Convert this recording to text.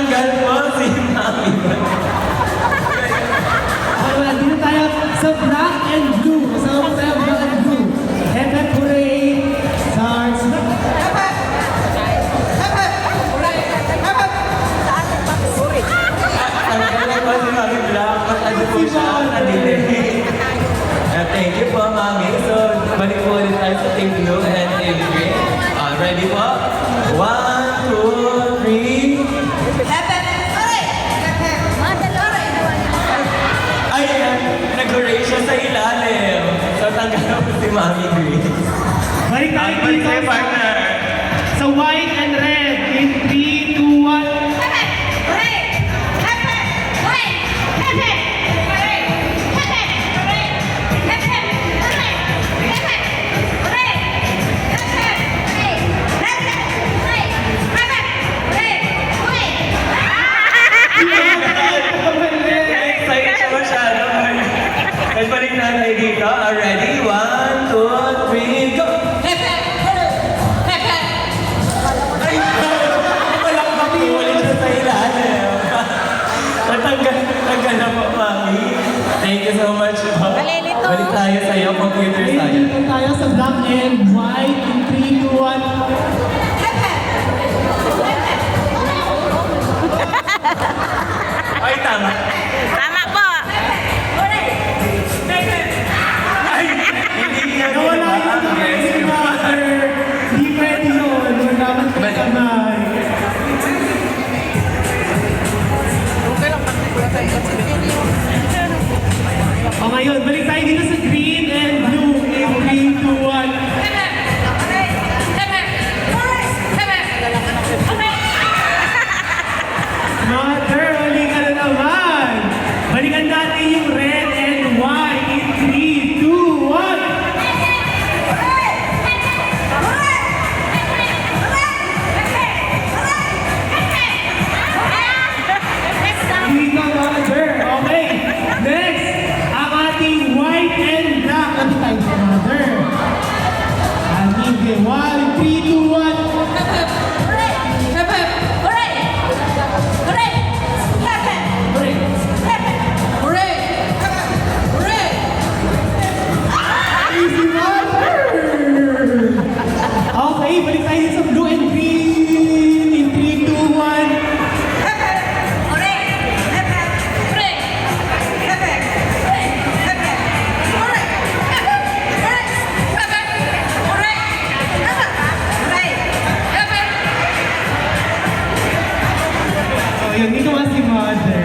Natanggal po si Mami. Alright, dito tayo sa black and blue. Kasama po tayo black and blue. Hep hep hooray! Starts na. Tanggal po si Mami Black. Ano po siya? Nadili. Thank you po, Mami. So, balik po ulit tayo sa Team Blue and Team Green. Ready po? 1, 2, 3. Ay, nag-hooray siya sa ilalim. So, tanggal na po si Mami Green. Balik tayo dito Balik partner. sa white and red. In 3, 2, 1. Excited siya masyado. Let's balik na tayo dito. Ready? 1, 2, 3, go! Ay, malakbak po ulit siya sa ilalim. Natanggal na po, Mami. Thank you so much. Malilito. Balik tayo sa iyo, computer science. Dito tayo sa black and white. In 3, 2, 1. Ay, tama. Tama po. Ay, hindi niya Nawala yung kamay si Mother. Hindi pwede yun. Magkaman ka kamay. O ngayon, balik tayo dito sa green and blue. In 3, 2, 1. Mother, huli ka na naman. Balikan natin yung red and white. In 3, 2, 1. Hindi ka, Mother. Okay. Next, ang ating white and black. Ano tayo sa Mother? Anigay. 1, 3, 2, 1. Easy Mother! Okay, balik tayo sa blue and green. In 3, 2, 1. Oh, yun, dito nga si Mother.